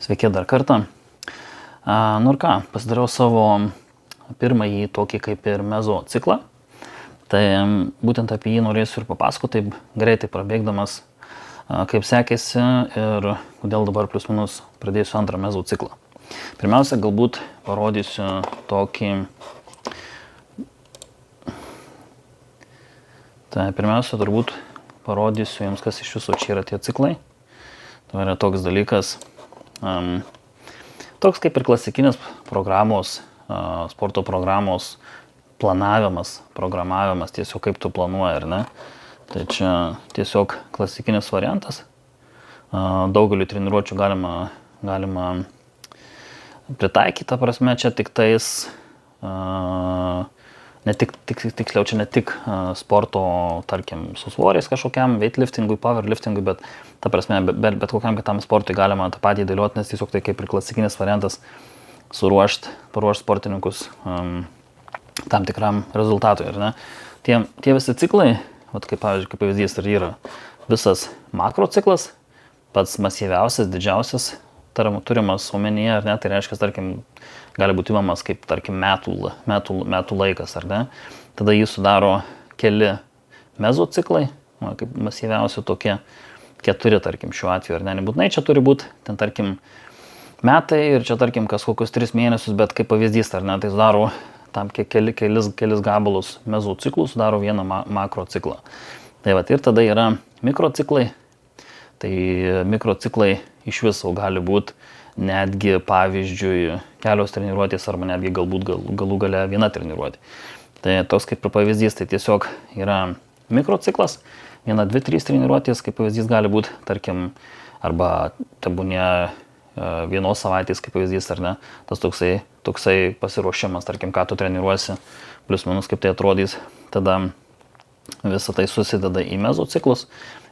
Sveiki dar kartą. Nu ir ką, pasidariau savo pirmąjį tokį kaip ir mezo ciklą. Tai būtent apie jį norėsiu ir papasakoti, taip greitai prabėgdamas, kaip sekėsi ir kodėl dabar plius minus pradėsiu antrą mezo ciklą. Pirmiausia, galbūt parodysiu tokį... Tai pirmiausia, turbūt parodysiu jums, kas iš viso čia yra tie ciklai. Tai yra toks dalykas, toks kaip ir klasikinės programos, sporto programos planavimas, programavimas, tiesiog kaip tu planuoji, ar ne. Tai čia tiesiog klasikinis variantas. Daugeliu treniruočių galima pritaikyti, ta prasme, čia tik tais, tiksliau čia ne tik sporto, tarkim, su svoriais kažkokiam, weightliftingui, powerliftingui, bet ta prasme, bet kokiam kitam sportui galima tą patį dėlioti, nes tiesiog tai kaip ir klasikinis variantas paruošti sportininkus tam tikram rezultatui, ar ne. Tie visi ciklai, kaip pavyzdys, ir yra visas makro ciklas, pats masyviausias, didžiausias, turimas omenyje, ar ne, tai reiškia, tarkim, gali būti imamas kaip, tarkim, metų laikas, ar ne. Tada jį sudaro keli mezociklai, kaip masyviausi tokie 4, tarkim, šiuo atveju, ar ne. Nebūtinai čia turi būti, ten, tarkim, metai ir čia, tarkim, kas kokius 3 mėnesius, bet kaip pavyzdys, ar ne, tai sudaro tam kelis gabalus mezociklų, sudaro vieną makro ciklą. Tai va, ir tada yra mikrociklai. Tai mikrociklai iš viso gali būti netgi, pavyzdžiui, kelios treniruotės arba netgi galų gale viena treniruotė. Tai toks kaip pavyzdys, tai tiesiog yra mikrociklas, 1, 2, 3 treniruotės, kaip pavyzdys gali būti, tarkim, arba tebūnie vienos savaitės, kaip pavyzdys, ar ne, tas toksai pasiruošimas, tarkim, ką tu treniruosi, plius minus kaip tai atrodys, tada visą tai susideda į mezociklus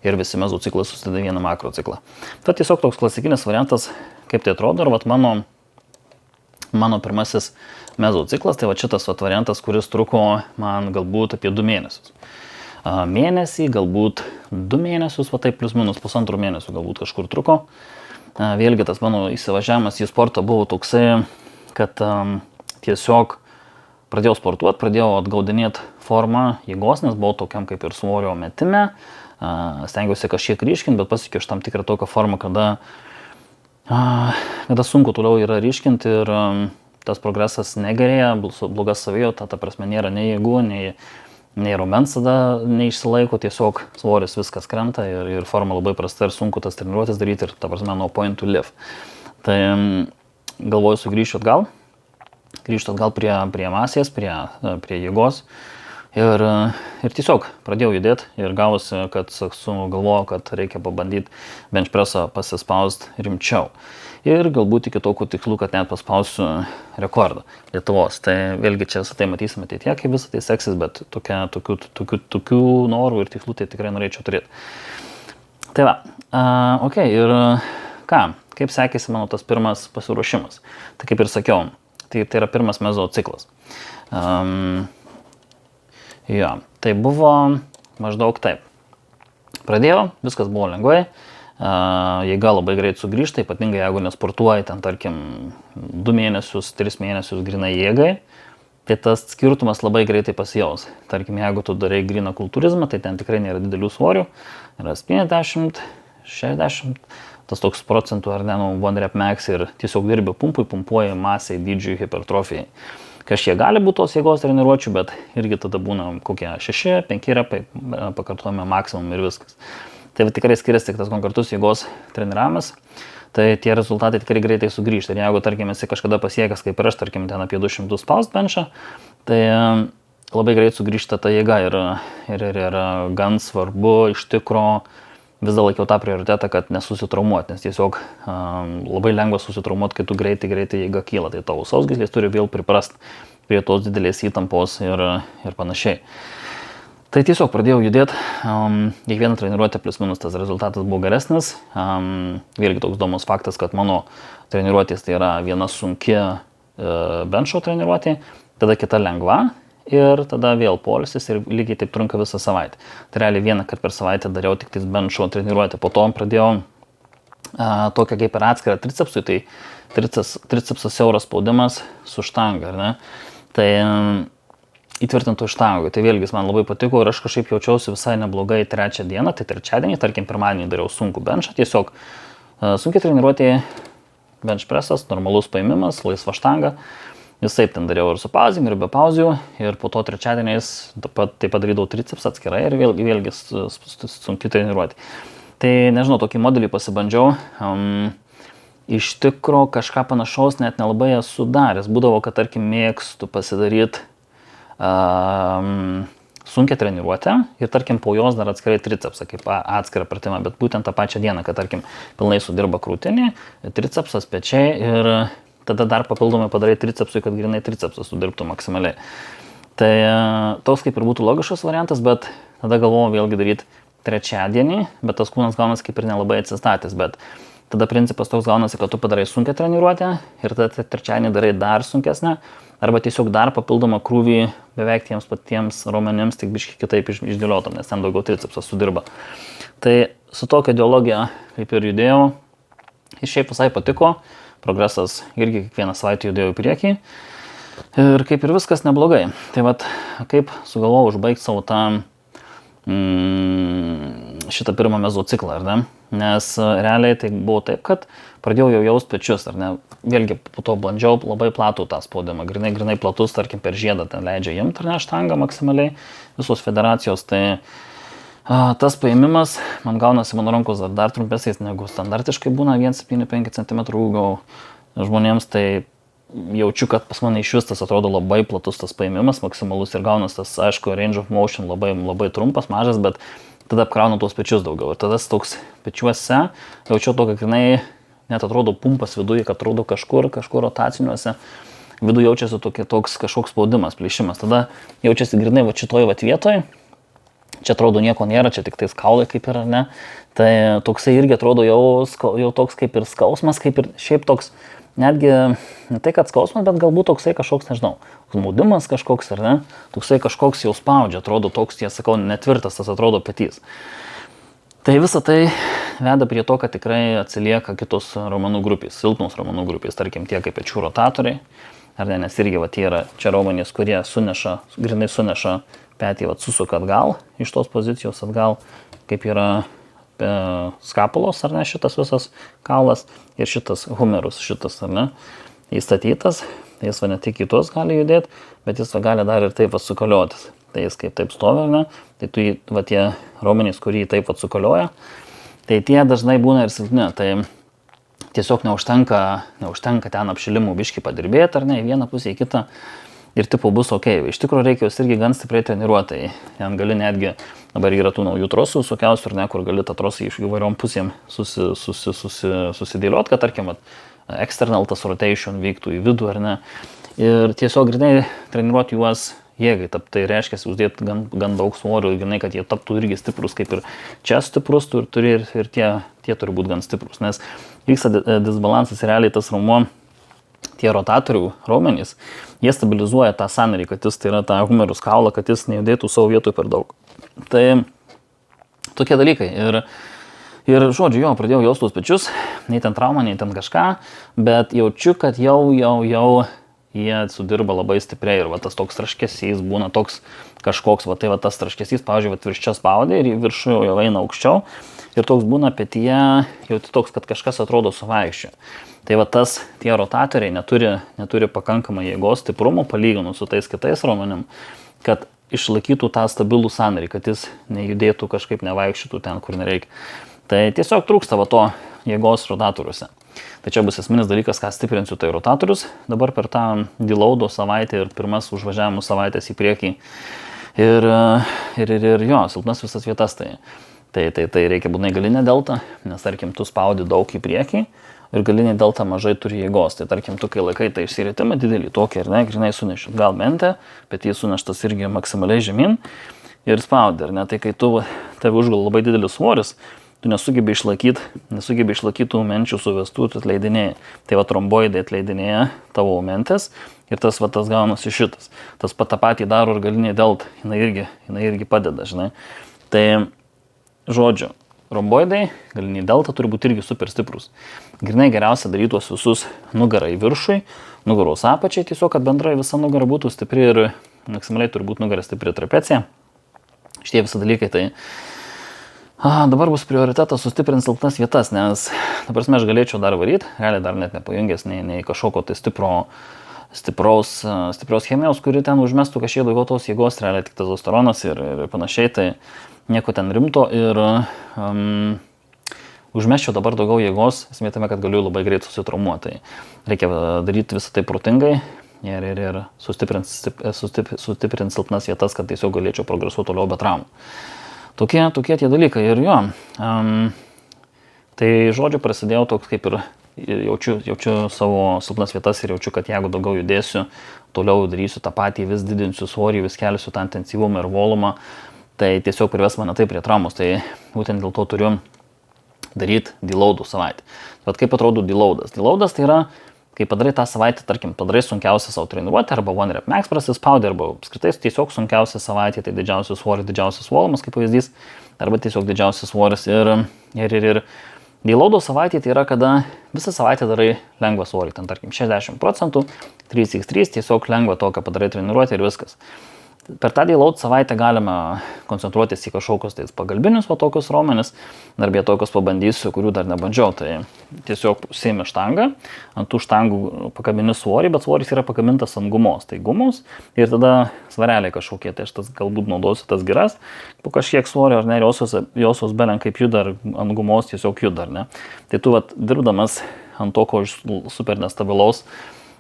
ir visi mezociklai susideda vieną makrociklą. Tai tiesiog toks klasikinis variantas, kaip tai atrodo, ir vat mano pirmasis mezociklas, tai va šitas variantas, kuris truko man galbūt apie 2 mėnesius. Mėnesį, galbūt 2 mėnesius, va taip plius minus 1,5 mėnesių galbūt kažkur truko. Vėlgi tas mano įsivažiavimas į sportą buvo toksai, kad tiesiog pradėjau sportuoti, pradėjau atgaudinėti formą jėgos, nes buvau tokiam kaip ir svorio metime. Stengiausi kažkiek ryškinti, bet pasiekiau tam tikrą tokią formą, kada sunku toliau yra ryškinti ir tas progresas negerėja, bloga savijauta, ta prasme nėra nei jėgų, nei raumens tada neišsilaiko, tiesiog svoris viskas krenta ir forma labai prasta ir sunku tas treniruotės daryti ir, ta prasme, no point to live. Tai galvoju sugrįžti atgal prie masės, prie jėgos ir tiesiog pradėjau judėti ir gavosi, kad sugalvojau, kad reikia pabandyti bench pressą pasispaust rimčiau. Ir galbūt iki tokių tikslų, kad net paspausiu rekordą Lietuvos. Tai vėlgi čia visą tai matysime ateityje, kaip visą tai seksis, bet tokių norų ir tikslų tai tikrai norėčiau turėti. Tai va, ir ką, kaip sekėsi mano tas pirmas pasiruošimas. Tai kaip ir sakiau, tai yra pirmas mezo ciklas. Tai buvo maždaug taip. Pradėjau, viskas buvo lengvai. Jėga labai greit sugrįžta, ypatingai jeigu nesportuoji, ten tarkim 2 mėnesius, 3 mėnesius grinai jėgai, tai tas skirtumas labai greitai pasijaus. Tarkim, jeigu tu darai gryną kultūrizmą, tai ten tikrai nėra didelių svorių, yra 50, 60, tas toks procentų ar ne, one rep max ir tiesiog dirbi pumpuoji masai, dydžiui, hipertrofijai. Kažkiek gali būti tos jėgos treniruočių, bet irgi tada būna kokie 6, 5 repai, pakartojame maksimum ir viskas. Tai tikrai skiriasi tik tas konkretus jėgos treniravimas, tai tie rezultatai tikrai greitai sugrįžta. Ir jeigu, tarkim, esi kažkada pasiekęs, kaip ir aš, tarkim, ten apie 200 spaust benchą, tai labai greit sugrįžta ta jėga ir gan svarbu iš tikro vis dar laikiau tą prioritetą, kad nesusitraumuoti, nes tiesiog labai lengva susitraumuoti, kai tu greitai jėga kyla. Tai tavo sausgyslės turi vėl priprast prie tos didelės įtampos ir panašiai. Tai tiesiog pradėjau judėti, kiekvieną treniruotę plius minus tas rezultatas buvo geresnis. Vėlgi toks įdomus faktas, kad mano treniruotės tai yra viena sunki benčo treniruotė, tada kita lengva ir tada vėl poilsis ir lygiai taip trunka visą savaitę. Tai realiai vieną kartą per savaitę dariau tik tais benčo treniruotę, po to pradėjau tokia kaip ir atskira tricepsui, tai tricepsas siauras spaudimas su štanga, ar ne? Tai įtvirtintų štangui. Tai vėlgi man labai patiko ir aš kažkaip jaučiausi visai neblogai trečią dieną, tai trečiadienį, tarkim, pirmadienį dariau sunkų benčą, tiesiog sunkiai treniruotė, bench pressas, normalus paėmimas, laisva štanga. Visaip ten dariau ir su pauzėm, ir be pauzių, ir po to trečiadieniais taip pat darydavau tricepsą atskirai ir vėlgi sunkiai treniruotė. Tai nežinau, tokį modelį pasibandžiau. Iš tikro kažką panašaus net nelabai esu daręs. Būdavo, kad tarkim mėgstu pasidaryti sunkią treniruotę ir tarkim po jos dar atskirai tricepsą kaip atskirą pratimą, bet būtent tą pačią dieną, kad tarkim pilnai sudirba krūtinė, tricepsas, pečiai ir tada dar papildomai padarai tricepsui, kad grinai tricepsas sudirbtų maksimaliai. Tai toks kaip ir būtų logiškas variantas, bet tada galvojau vėlgi daryti trečiadienį, bet tas kūnas gaunasi kaip ir nelabai atsistatęs, bet tada principas toks gaunasi, kad tu padarai sunkią treniruotę ir tada trečiadienį darai dar sunkesnę, arba tiesiog dar papildomą krūvį beveik tiems patiems raumenims, tik biškai kitaip išdėliotam, nes ten daugiau tricepsas sudirba. Tai su tokia ideologija kaip ir judėjau, ir šiaip visai patiko, progresas irgi kiekvieną savaitę judėjau į priekį ir kaip ir viskas neblogai. Tai vat kaip sugalvojau užbaigti savo tą šitą pirmą mezociklą, ar ne? Nes realiai tai buvo taip, kad pradėjau jau jaust pečius, ar ne? Vėlgi po to bandžiau labai platų tą spaudimą, grinai platus, tarkim per žiedą ten leidžia imti, ar ne, štangą maksimaliai visos federacijos, tai tas paėmimas man gaunasi mano rankos dar trumpesnis negu standartiškai būna 1,75 cm ūgio žmonėms, tai jaučiu, kad pas mane iš vis tas atrodo labai platus tas paėmimas, maksimalus ir gaunas tas, aišku, range of motion labai trumpas, mažas, bet tada apkraunu tuos pečius daugiau. Ir tada toks pečiuose jaučiu to, kad grinai net atrodo pumpas viduje, kad atrodo kažkur rotaciniuose. Viduje jaučiasi toks kažkoks spaudimas, plyšimas. Tada jaučiasi grinai va šitoj vietoj. Čia atrodo nieko nėra, čia tik tais kaulai kaip ir, ne. Tai toksai irgi atrodo jau toks kaip ir skausmas, kaip ir šiaip toks, netgi ne tai, kad skausmas, bet galbūt toksai kažkoks, nežinau, maudimas kažkoks, ar ne, toksai kažkoks jau spaudžia, atrodo toks, tie sakau, netvirtas, tas atrodo petys. Tai visa tai veda prie to, kad tikrai atsilieka kitos raumenų grupės, silpnos raumenų grupės, tarkim tie kaip pečių rotatoriai, ar ne, nes irgi va, tie yra čia raumenys, kurie grinai suneša petį, va, susuka atgal, iš tos pozicijos atgal, kaip yra skapulos, ar ne, šitas visas kaulas ir šitas humerus, šitas, ar ne, įstatytas, tai jis va ne tik į tuos gali judėti, bet jis va gali dar ir taip va sukaliotis. Tai jis kaip taip stovi, ar ne, tai tu va tie raumenys, kurį taip va sukalioja, tai tie dažnai būna ir silpni, tai tiesiog neužtenka ten apšilimų biškį padirbėti, ar ne, į vieną pusę, į kitą. Ir tipo bus ok. Iš tikrųjų reikia jūs irgi gan stipriai treniruotai. Ten gali netgi, dabar yra tų naujų trosų visokiausių, ar ne, kur gali tą trosą iš įvairiom pusėm susidėlioti, kad tarkim external tas rotation vyktų į vidų, ar ne. Ir tiesiog grinai treniruoti juos jėgai. Tai reiškia uždėti gan daug svorių, grinai, kad jie taptų irgi stiprus, kaip ir čia stiprus, tu turi ir tie turi būti gan stiprus. Nes vyksta disbalansas, realiai tas raumuo, tie rotatorių raumenys, jie stabilizuoja tą sąnarį, kad jis, tai yra tą humerus kaulą, kad jis nejudėtų savo vietoj per daug. Tai tokie dalykai. Ir žodžiu, jo, pradėjau jausti tuos pečius, nei ten trauma, nei ten kažką, bet jaučiu, kad jau jie sudirba labai stipriai ir va, tas toks traškesys būna toks kažkoks, va, tai va, tas traškesys, pavyzdžiui, va, virš čia spaudė ir į viršų jau eina aukščiau ir toks būna petyje, jau toks, kad kažkas atrodo suvaikščio. Tai va tie rotatoriai neturi pakankamai jėgos stiprumo palyginus su tais kitais raumenim, kad išlaikytų tą stabilų sąnarį, kad jis nejudėtų kažkaip, nevaikščiotų ten, kur nereikia. Tai tiesiog trūksta va to jėgos rotatoriuose. Tai čia bus esminis dalykas, ką stiprinsiu, tai rotatorius. Dabar per tą delaudo savaitę ir pirmas užvažiavimų savaitės į priekį. Ir jo, silpnas visas vietas. Tai reikia būtinai galinę deltą, nes tarkim tu spaudi daug į priekį. Ir galinė delta mažai turi jėgos. Tai tarkim, tu kai laikai tai išsiritimą didelį tokį, ar ne, grinai suneši gal mentę, bet jis suneštas irgi maksimaliai žemyn ir spaudi, ar ne. Tai kai tave užgal labai didelis svoris, tu nesugebi išlaikyti tų menčių suvestų, tu atleidinėjai. Tai va tromboidai atleidinėja tavo mentės ir tas gaunasi šitas. Tas tą patį daro ir galinė delta, jinai irgi padeda, žinai. Tai žodžiu, romboidai, galiniai delta turi būti irgi super stiprus. Grinai geriausia daryti tuos visus nugarą į viršui, nugaros apačiai, tiesiog, kad bendrai visa nugara būtų stipri ir maksimaliai turi būti nugara stipri trapecija. Šitie visi dalykai tai dabar bus prioritetas sustiprinti silpnas vietas, nes, ta prasme, aš galėčiau dar varyti, realiai dar net nepajungęs nei kažkokio tai stiprios chemijos, kuri ten užmestų kažkiek daugiau tos jėgos, realiai tik testosteronas ir panašiai, tai nieko ten rimto ir užmesčiau dabar daugiau jėgos, esmė tame, kad galiu labai greit susitraumuoti. Tai reikia daryti visą tai protingai ir sustiprinti silpnas vietas, kad tiesiog galėčiau progresuoti toliau be traumų. Tokie tie dalykai ir jo. Tai žodžiu prasidėjo toks kaip ir jaučiu savo silpnas vietas ir jaučiu, kad jeigu daugiau judėsiu, toliau darysiu tą patį, vis didinsiu svorį, vis kelsiu tą intensyvumą ir volumą, tai tiesiog prives mane taip prie traumos. Tai būtent dėl to turiu daryti deloadų savaitę. Bet kaip atrodo deloadas? Deloadas tai yra, kai padarai tą savaitę, tarkim, padarai sunkiausią savo treniruotę, arba one rep max prasispaudai, arba apskritai tiesiog sunkiausią savaitę, tai didžiausias svoris, didžiausias volumas, kaip pavyzdys, arba tiesiog didžiausias svoris ir deloado savaitė tai yra, kada visą savaitę darai lengvą svorį, ten tarkim 60%, 3x3, tiesiog lengvą tokią padarai treniruotę ir viskas. Per tą deload savaitę galima koncentruotis į kažkokius tais pagalbinius tokius raumenis, darbė tokius pabandysiu, kurių dar nebandžiau. Tai tiesiog užsiimi štangą, ant tų štangų pakabini svorį, bet svoris yra pakabintas ant gumos. Tai gumos ir tada svareliai kažkokie, tai aš tas galbūt naudosiu tas giras, po kažkiek svorio, ar ne, josios belen kaip juda, ar ant gumos tiesiog juda, ar ne. Tai tu dirbdamas ant tokio super nestabilaus,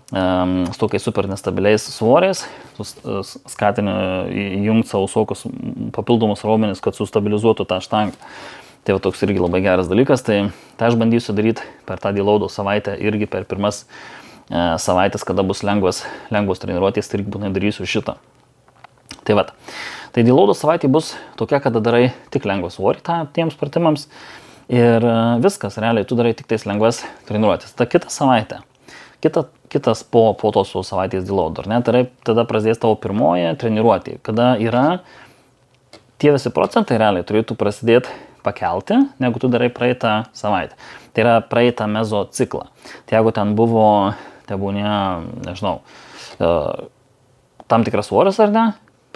su tokiais super nestabiliais svoriais, skatini įjungti savo visokius papildomus raumenis, kad sustabilizuotų tą štangą. Tai va toks irgi labai geras dalykas, tai aš bandysiu daryti per tą deloado savaitę irgi per pirmas savaitės, kada bus lengvos treniruotės, tai irgi būtinai darysiu šitą. Tai va, tai deloado savaitė bus tokia, kada darai tik lengvą svorį tiems pratimams ir viskas, realiai tu darai tik tais lengvas treniruotės. Ta kita savaitė. Kitas po tos savaitės deloado, ar ne? Tada prasidės tavo pirmoji treniruotė, kada yra tie visi procentai realiai turėtų prasidėti pakelti, negu tu darai praeitą savaitę. Tai yra praeitą mezo ciklą. Tai jeigu ten buvo, nežinau, tam tikras svoris ar ne,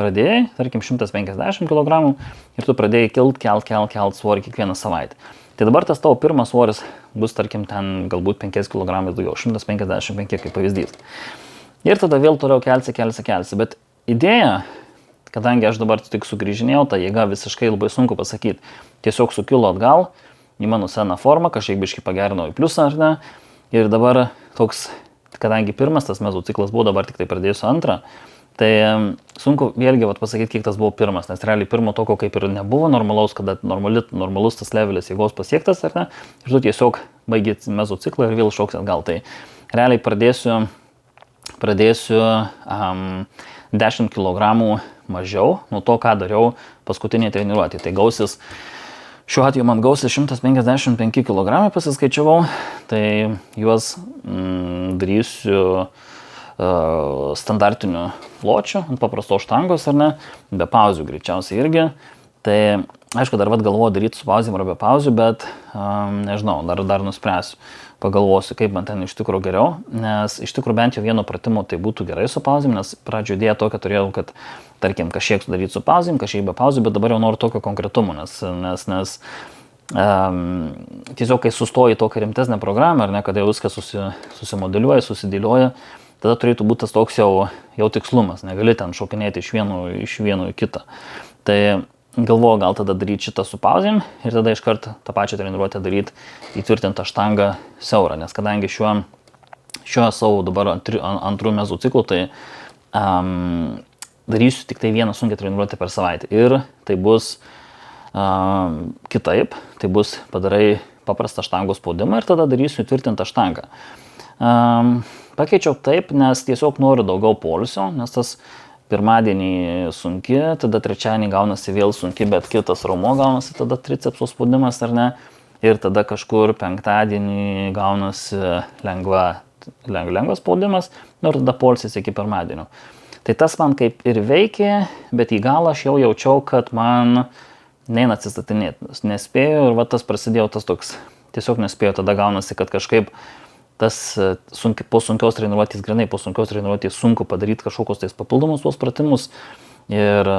pradėjai, tarkim, 150 kg ir tu pradėjai kelt svorį kiekvieną savaitę. Tai dabar tas tavo pirmas svoris bus, tarkim, ten galbūt 5 kg daugiau, 155 kaip pavyzdys. Ir tada vėl toliau kelsi. Bet idėja, kadangi aš dabar tik sugrįžinėjau, ta jėga visiškai labai sunku pasakyti. Tiesiog sukilo atgal į mano seną formą, kažkiek biškį pagerinau į pliusą, ar ne. Ir dabar toks, kadangi pirmas tas mezociklas buvo, dabar tik tai pradėsiu antrą. Tai sunku vėlgi pasakyti, kiek tas buvo pirmas, nes realiai pirmo tokio kaip ir nebuvo normalaus, kada normalus tas levelis jėgos pasiektas, ar ne, ir tu tiesiog baigi mezociklą ir vėl šoksi atgal. Tai realiai pradėsiu 10 kg mažiau nuo to, ką dariau paskutinėje treniruotėje. Tai gausis, šiuo atveju man gausis 155 kg pasiskaičiavau, tai juos darysiu standartinių pločių, ant paprastos štangos, ar ne, be pauzių greičiausiai irgi. Tai aišku, dar galvoju daryti su pauzėm ar be pauzių, bet nežinau, dar nuspręsiu. Pagalvosiu, kaip man ten iš tikrųjų geriau, nes iš tikrųjų bent jau vieno pratimo tai būtų gerai su pauzėm, nes pradžio idėja tokia turėjau, kad tarkim kažkiek daryti su pauzėm, kažkiek be pauzių, bet dabar jau noriu tokio konkretumo, nes tiesiog kai sustoji tokią rimtesnę programą, ar ne, kad jau viskas susimodeliuoja, susidėlioja, tada turėtų būti tas toks jau tikslumas, negali ten šokinėti iš vieno į kitą. Tai galvoju gal tada daryti šitą su pauzėm ir tada iškart tą pačią treniruotę daryti įtvirtintą štangą siaurą, nes kadangi šiuo savo dabar antrų mezociklu, tai darysiu tik tai vieną sunkią treniruotę per savaitę ir tai bus kitaip, tai bus padarai paprastą štangos spaudimą ir tada darysiu įtvirtintą štangą. Pakeičiau taip, nes tiesiog noriu daugiau poilsio, nes tas pirmadienį sunki, tada trečiadienį gaunasi vėl sunki, bet kitas raumo gaunasi tada tricepso spaudimas, ar ne, ir tada kažkur penktadienį gaunasi lengvas spaudimas, ir tada poilsis iki pirmadienio. Tai tas man kaip ir veikė, bet į galą aš jau jaučiau, kad man neina atsistatinėti. Nespėjau ir va tas prasidėjo tas toks, tiesiog nespėjau, tada gaunasi, kad kažkaip tas po sunkios treniruotės sunku padaryti kažkokius tais papildomus tuos pratimus ir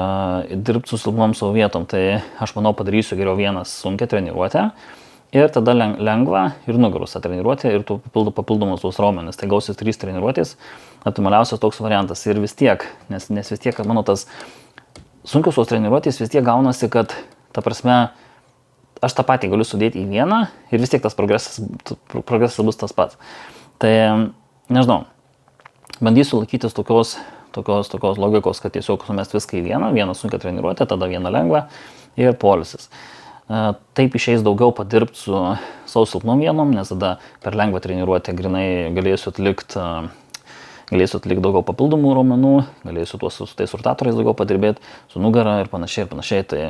dirbti su silpnom savo vietom. Tai aš manau padarysiu geriau vieną sunkią treniruotę ir tada lengvą ir nugaros treniruotę ir papildomus tuos raumenis. Tai gausis 3 treniruotės, optimaliausias toks variantas. Ir vis tiek, nes vis tiek, kad mano tas sunkios tos treniruotės vis tiek gaunasi, kad ta prasme aš tą patį galiu sudėti į vieną ir vis tiek tas progresas bus tas pats. Tai, nežinau, bandysiu laikytis tokios logikos, kad tiesiog sumest viską į vieną sunkią treniruotę, tada vieną lengvą ir poilsis. Taip išeis daugiau padirbti su savo silpnom vienom, nes tada per lengvą treniruotę grinai galėsiu atlikti daugiau papildomų raumenų, galėsiu su tais rotatoriais daugiau padirbėti, su nugara ir panašiai. Tai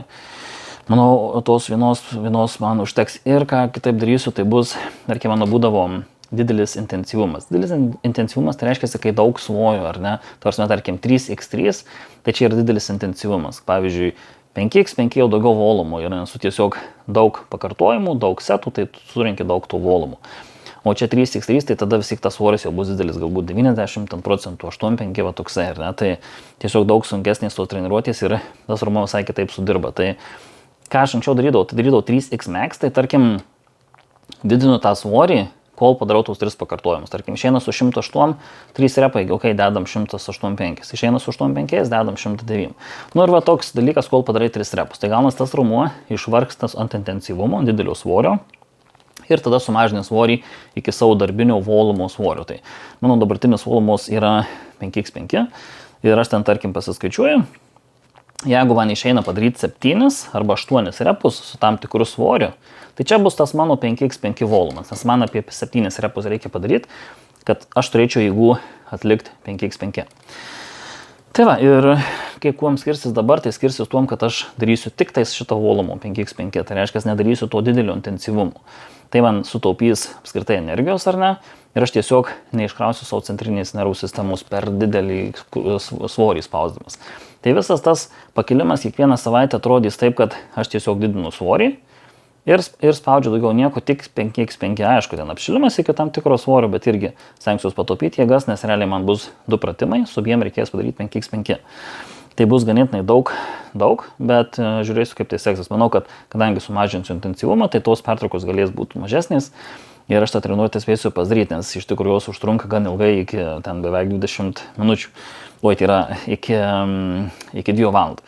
manau, tos vienos man užteks. Ir ką kitaip darysiu, tai bus, tarkim, mano būdavo didelis intensyvumas. Didelis intensyvumas tai reiškia, kai daug svorio, ar ne? Tarkim, 3x3, tai čia yra didelis intensyvumas. Pavyzdžiui, 5x5 jau daugiau volumų ir su tiesiog daug pakartojimų, daug setų, tai surinki daug tų volumų. O čia 3x3, tai tada vis tik tas svoris jau bus didelis, galbūt 90 procentų, 85 va toksai, ar ne? Tai tiesiog daug sunkesnės tos treniruotės ir tas raumuo visai kitaip sudirba. Tai ką aš anksčiau darydavau, tai darydavau 3x max, tai tarkim didinu tą svorį, kol padarau tos 3 pakartojimus. Tarkim, išeina su 108, 3 repai, dedam 185. Išeina su 85, dedam 109. Nu ir va toks dalykas, kol padarai 3 repus. Tai gaunas tas raumuo išvargstas ant intensyvumo, didelio svorio ir tada sumažinė svorį iki savo darbinio volumo svorio. Tai mano dabartinis volumos yra 5x5 ir aš ten tarkim pasiskaičiuoju. Jeigu man išeina padaryti 7 arba 8 repus su tam tikru svoriu, tai čia bus tas mano 5x5 volumas, nes man apie 7 repus reikia padaryti, kad aš turėčiau jėgų atlikti 5x5. Tai va, ir kai kuom skirsis dabar, tai skirsis tuom, kad aš darysiu tik tais šito volumo 5x5, tai reiškia, nedarysiu to didelio intensyvumo. Tai man sutaupys apskritai energijos, ar ne? Ir aš tiesiog neiškrausiu savo centrinės nervų sistemos per didelį svorį spausdamas. Tai visas tas pakilimas kiekvieną savaitę atrodys taip, kad aš tiesiog didinu svorį ir spaudžiu daugiau nieko, tik 5x5, aišku, ten apšilimas iki tam tikro svorio, bet irgi stengsiuos pataupyti jėgas, nes realiai man bus 2 pratimai, su abiem reikės padaryti 5x5. Tai bus ganėtinai daug, bet žiūrėsiu, kaip tai seksis. Manau, kad kadangi sumažinsiu intensyvumą, tai tos pertraukos galės būti mažesnės ir aš tą treniruotę spėsiu pasidaryti, nes iš tikrųjų jos užtrunka gan ilgai, iki ten beveik 20 minučių. Tai yra iki 2 valandų.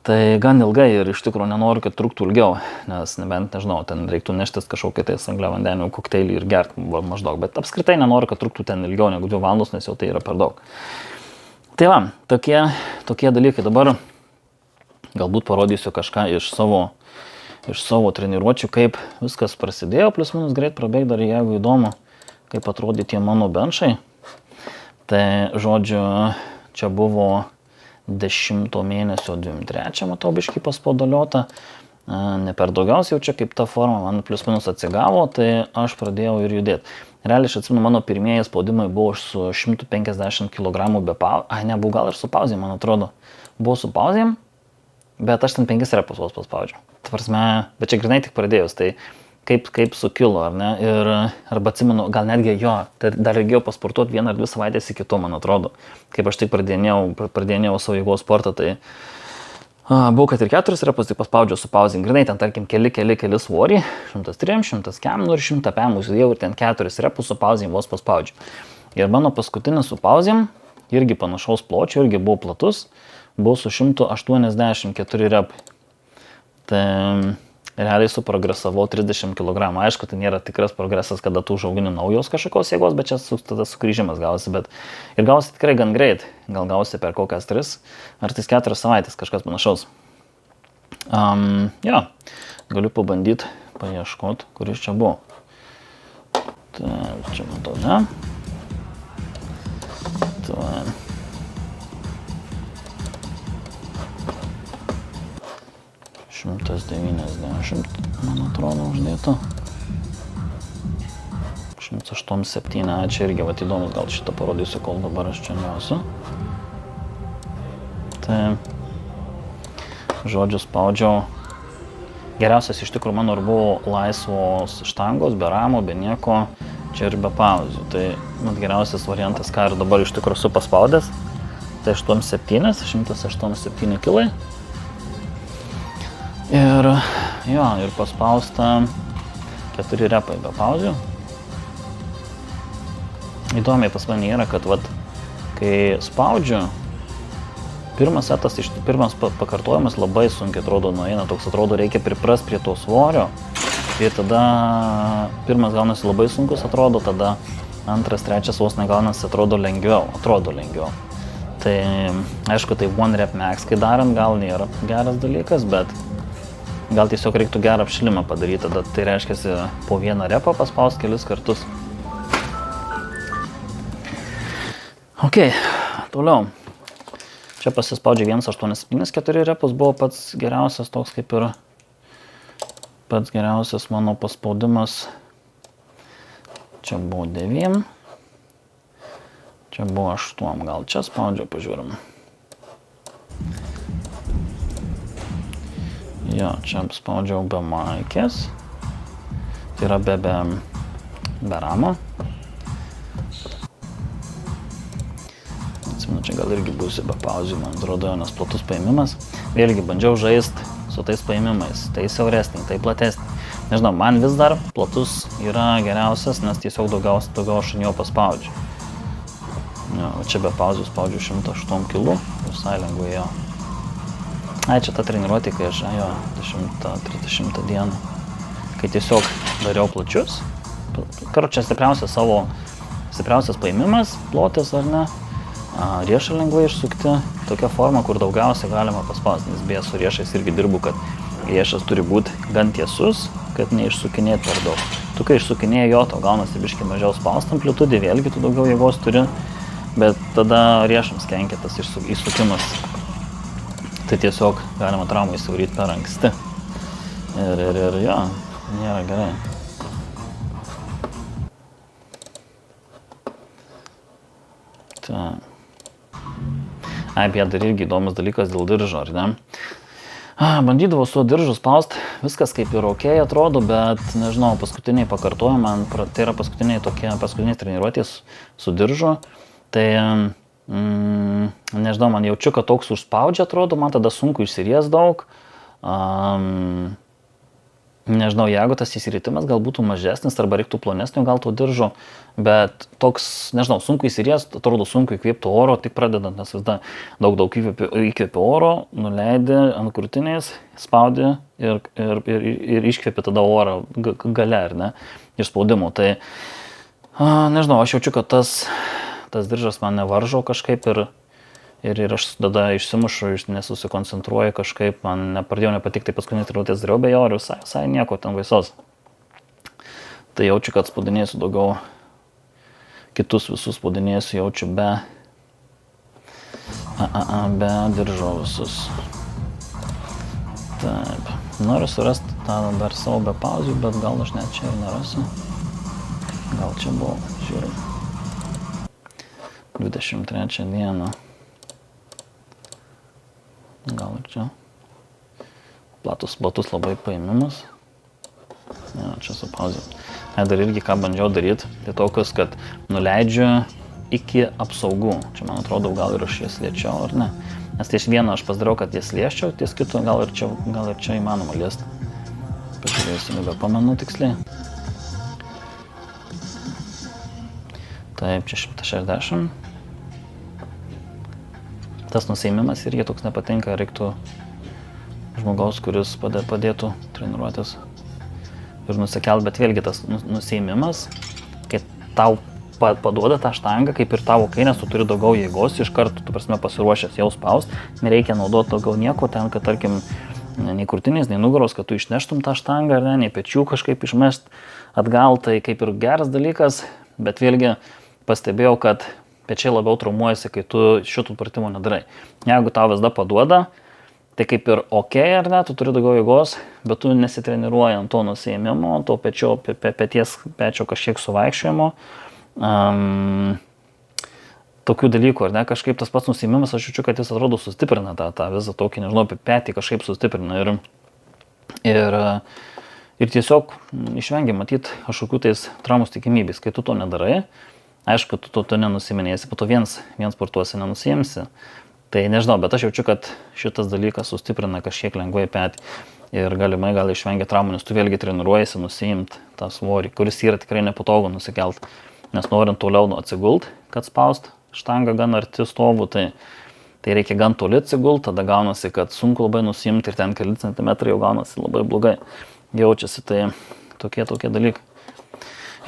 Tai gan ilgai ir iš tikrųjų nenoriu, kad truktų ilgiau, nes nebent, nežinau, ten reiktų neštis kažkokį tai angliavandenių kokteilį ir gerti maždaug, bet apskritai nenoriu, kad truktų ten ilgiau negu 2 valandos, nes jau tai yra per daug. Tai va, tokie dalykai. Dabar galbūt parodysiu kažką iš savo treniruočių, kaip viskas prasidėjo, plus minus greit prabėg dar, jeigu įdomu, kaip atrodė tie mano benčai. Tai, žodžiu, čia buvo 10 mėnesio 23, matau, biškį paspaudaliota, ne per daugiausiai jau čia kaip ta forma, man plus minus atsigavo, tai aš pradėjau ir judėti. Realiai, aš atsimenu, mano pirmieji spaudimai buvo su 150 kg be pauzėm, buvo gal ir su pauzėm, man atrodo. Buvo su pauzėm, bet aš ten 5 repus vos paspaudžiau. Tvarsme, bet čia grinai tik pradėjus, tai kaip sukilo, ar ne? Ir arba atsimenu, gal netgi dar reikėjo pasportuoti 1 ar 2 savaitės iki to, man atrodo. Kaip aš tik pradėjau savo jėgos sportą, tai buvo, kad ir 4 repus tik paspaudžiau su pauzėm. Grinai ten, tarkim, keli svorį, 103, 100 kemnų ir 100 pemų sudėjau ir ten 4 repus su pauzėm vos paspaudžiau. Ir mano paskutinis su pauzėm, irgi panašaus pločio, irgi buvo platus, buvo su 184 repai. Tai realiai suprogresavau 30 kg. Aišku, tai nėra tikras progresas, kada tu užaugini naujos kažkokios jėgos, bet čia tada sugrįžimas gausi. Ir gausi tikrai gan greit. Gal gausi per kokias 3 ar 4 savaitės kažkas panašaus. Galiu pabandyti paieškoti, kuris čia buvo. Tai čia matau, ne? Tai 190, man atrodo, uždėta. 187, čia irgi vat įdomus, gal šitą parodysiu, kol dabar aš čia nesu. Tai, žodžiu, spaudžiau Geriausias iš tikrųjų mano ir buvo laisvos štangos, be ramo, be nieko, čia ir be pauzių. Tai man geriausias variantas, ką ir dabar iš tikrųjų esu paspaudęs, tai 187 kilai. Ir jo, ir paspausta 4 repai be pauzių. Įdomiai pas mane yra, kad vat, kai spaudžiu, pirmas pakartojimas labai sunkiai atrodo nueina, toks atrodo reikia priprast prie to svorio ir tada pirmas gaunasi labai sunkus atrodo, tada antras, trečias vos negaunasi atrodo lengviau. Tai aišku, tai one rep max, kai darant, gal nėra geras dalykas, bet gal tiesiog reiktų gerą apšilimą padaryti, tada tai reiškia po vieną repą paspaust kelis kartus. Ok, toliau. Čia pasispaudžia 1,874 repus, buvo pats geriausias toks kaip ir pats geriausias mano paspaudimas. Čia buvo 9, čia buvo 8, gal čia spaudžiu, pažiūrim. Jo, čia spaudžiau be maikės, tai yra be ramo. Čia gal irgi būsiu be pauzių, man atrodo, nes platus paėmimas. Vėlgi bandžiau žaisti su tais paėmimais, tai siauresnį, tai platesnį. Nežinau, man vis dar platus yra geriausias, nes tiesiog daugiau aš ant jo paspaudžiu. Jo, čia be pauzių spaudžiu 108 kg, visai lengvai jo. Ai, čia ta treniruotė, kai aš 30 dieną, kai tiesiog dariau plačius. Karočią stipriausias paėmimas, plotis ar ne. Riešą lengvai išsukti, tokia forma, kur daugiausia galima paspausti, nes beje su riešais irgi dirbu, kad riešas turi būti gan tiesus, kad neišsukinėti per daug. Tu kai išsukinėji jo, to gaunasi biškį mažiau spaust amplitudė, vėlgi tu daugiau jėgos turi, bet tada riešams kenkia tas išsukimas. Tai tiesiog galima traumą įsivaryti per anksti. Ir jo, nėra gerai. Beje, dar irgi įdomus dalykas dėl diržo, ar ne? Bandydavau su diržu spaust, viskas kaip ir ok atrodo, bet nežinau, paskutiniai pakartojimai, tai yra paskutinės treniruotės su diržu, tai nežinau, man jaučiu, kad toks užspaudžia atrodo, man tada sunku išsiries daug. Nežinau, jeigu tas įsiritimas gal būtų mažesnis arba reiktų plonesnio gal to diržo, bet toks, nežinau, sunku įsiries, atrodo sunku įkvėpti oro, tik pradedant, nes visada daug įkvėpi oro, nuleidi ant krūtinės, spaudi ir iškvėpi tada orą gale, ar ne, iš spaudimo. Tai, nežinau, aš jaučiu, kad tas diržas man nevaržo kažkaip ir aš tada išsimušu, nesusikoncentruoju kažkaip, man nepradėjau nepatikti, paskutinės treniruotės dariau be jo ir visai nieko ten baisaus. Tai jaučiu, kad spaudinėsiu daugiau, kitus visus spaudinėsiu jaučiu be diržo visus. Taip, noriu surasti tą dar savo be pauzių, bet gal aš net čia ir nerasiu. Gal čia buvo, žiūrim. 23 dieną. Gal ir čia. Platus labai paėmimas. Ja, čia su pauzė. Dar irgi ką bandžiau daryti, tai tokius, kad nuleidžiu iki apsaugų. Čia man atrodo, gal ir aš jas liečiau, ar ne? Nes ties vieną aš pasidariau, kad jas lieščiau, ties kito gal ir čia įmanoma liesti. Pažiūrėsiu, nebepamenu tiksliai. Taip, čia 160. Tas nusiėmimas irgi toks nepatinka, reiktų žmogaus, kuris padėtų treniruotis ir nusikelt, bet vėlgi tas nusiėmimas, kai tau paduoda tą štangą, kaip ir tavo kai, nes tu turi daugiau jėgos, iš karto, tu prasme, pasiruošęs jau spaust, nereikia naudoti daugiau nieko, ten, kad tarkim, nei krūtinės, nei nugaros, kad tu išneštum tą štangą, ar ne, nei pečių kažkaip išmest atgal, tai kaip ir geras dalykas, bet vėlgi pastebėjau, kad pečiai labiau traumuojasi, kai tu šitų pratimų nedarai. Jeigu tau visada paduoda, tai kaip ir ok, ar ne, tu turi daugiau jėgos, bet tu nesitreniruoji ant to nusiėmimo, to pečio kažkiek suvaikščiojimo. Tokių dalykų, ar ne, kažkaip tas pats nusiėmimas, aš jaučiu, kad jis atrodo sustiprina tą visą tokį, nežinau, apie petį kažkaip sustiprina. Ir Ir tiesiog išvengia matyti kažkokių tais traumos tikimybės. Kai tu to nedarai, aišku, tu to nenusiminėsi, po to vien sportuosi nenusiimsi. Tai nežinau, bet aš jaučiu, kad šitas dalykas sustiprina kažkiek lengvai petį ir galimai gal išvengia traumų, nes tu vėlgi treniruojasi nusiimti tą svorį, kuris yra tikrai nepatogu nusikelt. Nes norint toliau atsigult, kad spaust štangą gan arti stovų, tai reikia gan toli atsigult, tada gaunasi, kad sunku labai nusiimti ir ten keli centimetrai jau gaunasi labai blogai. Jaučiasi, tai tokie dalykai.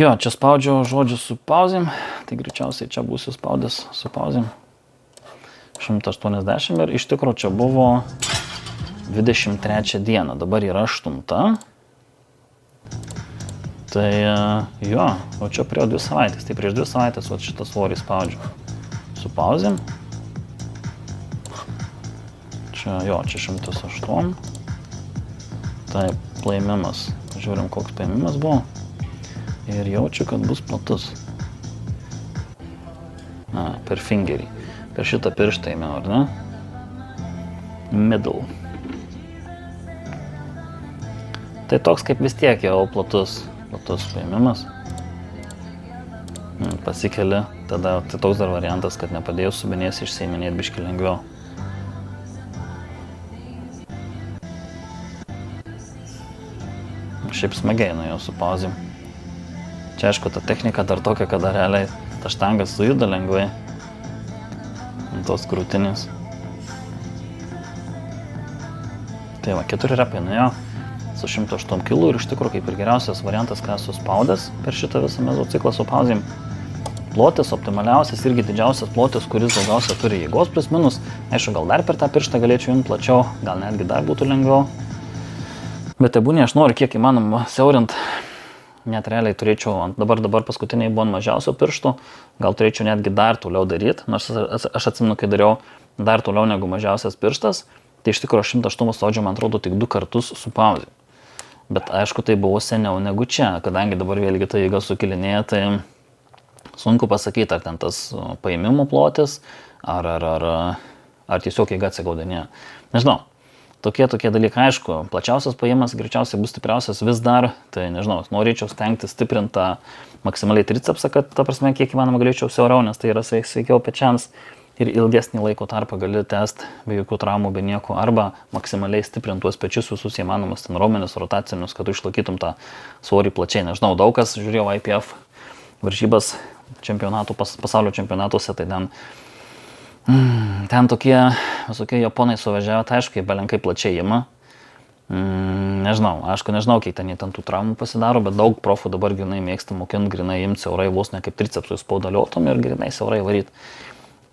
Jo, čia spaudžiau žodžiu su pauzėm, tai greičiausiai čia būsiu spaudęs su pauzėm. 180 ir iš tikrųjų čia buvo 23 dieną, dabar yra 8. Tai jo, o čia prie 2 savaitės, tai prieš 2 savaitės o šitą svorį spaudžiu su pauzėm. Čia jo, čia 108. Taip, paėmimas, žiūrim koks paėmimas buvo. Ir jaučiu, kad bus platus. Per fingerį. Per šitą pirštą ėmiau, ar ne? Middle. Tai toks kaip vis tiek jau platus paėmimas. Pasikeli, tada tai toks dar variantas, kad nepadėjus subinės išseiminėti biškį lengviau. Šiaip smagiai nuėjau su pauzėm. Čia aišku, ta technika dar tokia, kada realiai ta štanga sujuda lengvai ant tos krūtinės. Tai va, 4 repai nuėjo su 108 kg ir iš tikrųjų kaip ir geriausias variantas, ką esu spaudęs per šitą visą mezociklą su pauzėm. Plotis optimaliausias, irgi didžiausias plotis, kuris daugiausia turi jėgos plus minus. Aišku, gal dar per tą pirštą galėčiau imti plačiau, gal netgi dar būtų lengviau. Bet tebūnė, aš noriu kiek įmanoma siaurint, net realiai turėčiau, dabar paskutiniai buvo ant mažiausio pirštų, gal turėčiau netgi dar toliau daryti, nors aš atsimenu, kai dariau dar toliau negu mažiausias pirštas, tai iš tikrųjų 108 spaudžiau, man atrodo, tik 2 kartus su pauzė. Bet aišku, tai buvo seniau negu čia, kadangi dabar vėlgi ta jėga sukilinėja, tai sunku pasakyti, ar ten tas paėmimo plotis, ar tiesiog jėga atsigaudinėja. Nežinau. Tokie dalykai, aišku, plačiausias paėjimas greičiausiai bus stipriausias vis dar, tai nežinau, norėčiau stengti stiprinti tą maksimaliai tricepsą, kad ta prasme kiek įmanoma galėčiau siauriau, nes tai yra sveikiau pečiams ir ilgesnį laiko tarpą gali tęsti be jokių traumų, be nieko, arba maksimaliai stiprinti tuos pečius visus įmanomus ten raumenis, rotacinius, kad tu išlaikytum tą svorį plačiai. Nežinau, daug kas žiūrėjau IPF varžybas pasaulio čempionatuose, tai ten tokie visokie japonai suvažiavo, tai aišku, jie belenkai plačiai ima. Nežinau, kiek ten tų traumų pasidaro, bet daug profų dabar grinai mėgsta mokinti, grinai imti siaurai, vos ne kaip tricepsui spaudaliotom ir grinai siaurai varyti.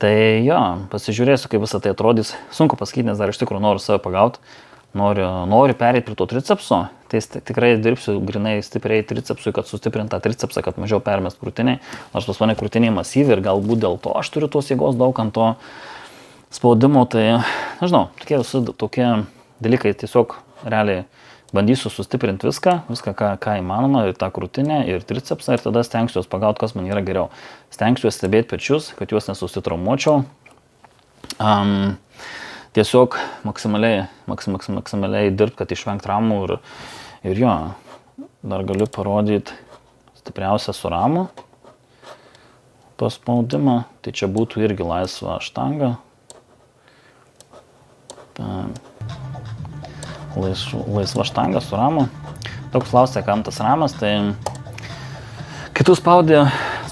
Tai jo, pasižiūrėsiu, kaip visą tai atrodys. Sunku pasakyti, nes dar iš tikrųjų noriu save pagauti. Noriu pereiti prie to tricepso, tai tikrai dirbsiu grinai stipriai tricepsui, kad sustiprinti tą tricepsą, kad mažiau permest krūtiniai. Nors pas mane krūtiniai masyvi ir galbūt dėl to aš turiu tos jėgos daug ant to spaudimo, tai nežinau, tokie dalykai tiesiog realiai bandysiu sustiprinti viską, ką įmanoma, ir tą krūtinę, ir tricepsą, ir tada stengsiuos pagauti, kas man yra geriau. Stengsiuos stebėti pečius, kad juos nesusitraumuočiau. Tiesiog maksimaliai dirbti, kad išvengt traumų ir jo, dar galiu parodyti stipriausią su ramu paspaudimą, tai čia būtų irgi laisva štanga. Laisva štanga su ramu. Toks klausė, kam tas ramas, tai kai tu spaudi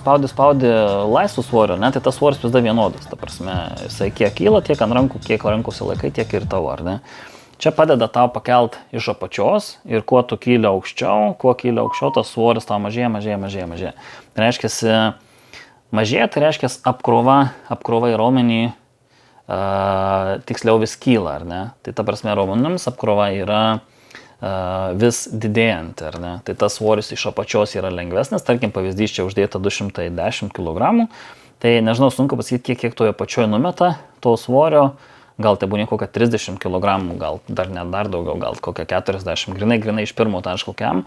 laisvų svorio, tai tas svoris vis dar vienodas, ta prasme, jisai kiek kyla, tiek ant rankų, kiek rankose laikai, tiek ir tavo, ar ne? Čia padeda tau pakelt iš apačios ir kuo tu kyli aukščiau, tas svoris tau mažėja. Tai reiškia, apkrova į raumenį tiksliau vis kyla, ar ne? Tai ta prasme, raumenims apkrova yra vis didėjant, ar ne? Tai tas svoris iš apačios yra lengvesnis, tarkim, pavyzdys čia uždėta 210 kg, tai nežinau, sunku pasakyti, kiek toje apačioje numeta to svorio, gal tai būna kokia 30 kg, gal dar daugiau, gal kokia 40, grinai iš pirmo taško kokiam,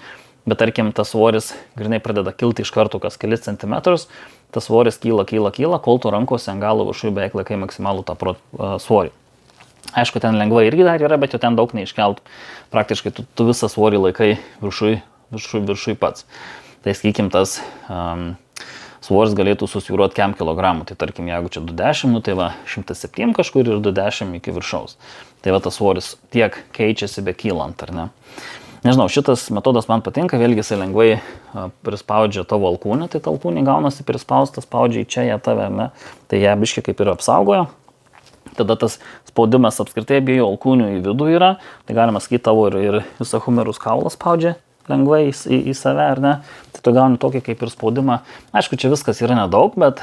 bet tarkim, tas svoris grinai pradeda kilti iš karto kas kelis centimetrus, tas svoris kyla, kol tu rankose ant galo viršui beveik laikai maksimalų tą svorį. Aišku, ten lengvai irgi dar yra, bet jau ten daug neiškeltų. Praktiškai tu visą svorį laikai viršui pats. Tai sakykim, tas svoris galėtų susvyruoti kiam kilogramų. Tai tarkim, jeigu čia 210, nu tai va 107 kažkur ir 210 iki viršaus. Tai va tas svoris tiek keičiasi be kylant, ar ne? Nežinau, šitas metodas man patinka, vėlgi jisai lengvai prispaudžia tavo alkūnę, tai alkūnė gaunasi prispaustas, spaudžia į čia, ją tave, ne? Tai ją biškai kaip ir apsaugoja. Tada tas spaudimas apskritai abiejų alkūnių į vidų yra, tai galima sakyti tavo ir visą humerus kaulą spaudžia lengvai į save, ar ne? Tai tu gauni tokį kaip ir spaudimą. Aišku, čia viskas yra nedaug, bet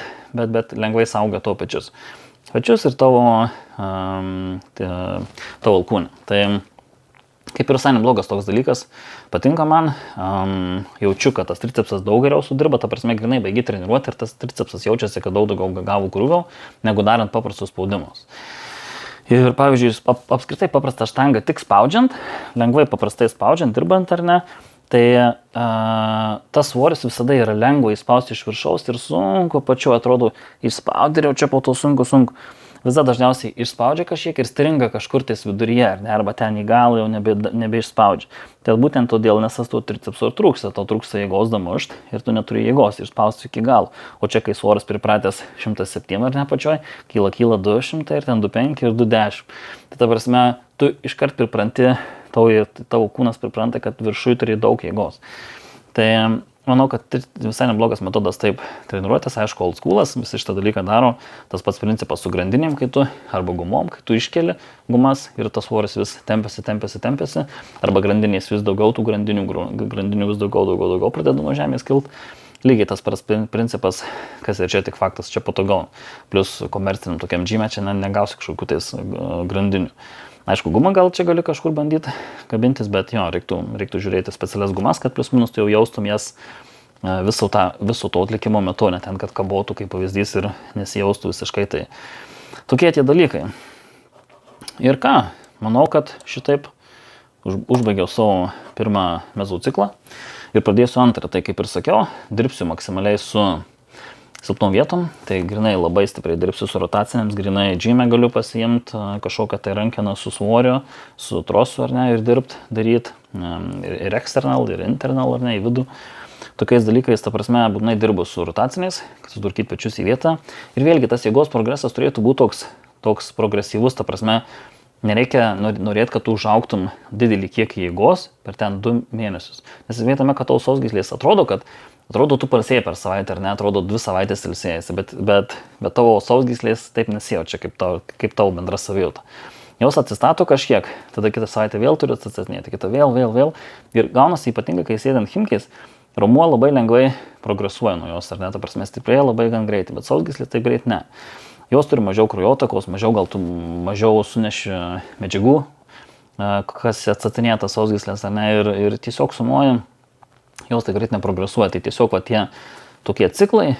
lengvai saugia tavo pečius. Pečius ir tavo alkūnę. Tai kaip ir visai neblogas toks dalykas, patinka man, jaučiu, kad tas tricepsas daug geriau sudirba, ta prasme, grinai baigi treniruoti ir tas tricepsas jaučiasi, kad daug daugiau gavų krūvio, negu darant paprastus spaudimus. Ir pavyzdžiui, apskritai paprastą štangą tik spaudžiant, lengvai paprastai spaudžiant, dirbant ar ne, tai tas svoris visada yra lengva įspausti iš viršaus ir sunku, pačiu atrodo, išspaudė ir jau čia po to sunku. Visada dažniausiai išspaudžia kažkiek ir stringa kažkur tais viduryje, arba ten į galą jau nebeišspaudžia. Tai būtent todėl, nes tas to tricepso ir trūksta, tau trūksta jėgos damušt ir tu neturi jėgos išspausti iki galo. O čia, kai svoris pripratęs 107 ar ne pačioj, kyla 200 ir ten 25 ir 210. Tai ta prasme, tu iškart pripranti, tavo kūnas pripranta, kad viršui turi daug jėgos. Tai manau, kad visai neblogas metodas taip treniruotės, aišku, old schoolas, visi šitą dalyką daro, tas pats principas su grandinėm, kai tu, arba gumom, kai tu iškeli gumas ir tas svoris vis tempiasi, arba grandinės vis daugiau, tų grandinių vis daugiau pradeda nuo žemės kilt. Lygiai tas principas, kas ir čia tik faktas, čia patogiau. Plus komerciniam tokiam džime čia negausi kažkokių tais grandinių. Aišku, gumą gal čia gali kažkur bandyti kabintis, bet jo, reiktų žiūrėti specialias gumas, kad plius minus tu jau jaustum jas viso to atlikimo metu, ne ten, kad kabotų kaip pavyzdys ir nesijaustų visiškai. Tai tokie tie dalykai. Ir ką, manau, kad šitaip užbaigiau savo pirmą mezų ciklą ir pradėsiu antrą. Tai kaip ir sakiau, dirbsiu maksimaliai su silpnom vietom, tai grinai labai stipriai dirbsiu su rotacinėms, grinai džime galiu pasiimti kažkokią tai rankeną su svoriu, su trosu ar ne, ir daryti ir external, ir internal ar ne, į vidų. Tokiais dalykais, ta prasme, būtinai dirbu su rotaciniais, kad sudurkyti pečius į vietą. Ir vėlgi tas jėgos progresas turėtų būti toks progresyvus, ta prasme, nereikia norėti, kad tu užaugtum didelį kiekį jėgos per ten 2 mėnesius. Nes vietame, kad tavo sausgyslės atrodo, tu pailsėjai per savaitę, ar ne, atrodo 2 savaitės ilsėjasi, bet tavo sausgyslės taip nesijaučia, kaip tavo bendra savijauta. Jos atsistato kažkiek, tada kitą savaitę vėl turi atsistatinėti, kitą vėl. Ir gaunasi ypatingai, kai sėdant chimkiais, raumuo labai lengvai progresuoja nuo jos, ar ne, ta prasme stiprėja labai gan greitai, bet sausgyslės taip greit ne. Jos turi mažiau kraujotakos, mažiau suneši medžiagų, kas atstatinėja tas sausgyslės, ar ne, ir tiesiog sumuoja. Jos tai greit neprogresuoja, tai tiesiog tie tokie ciklai,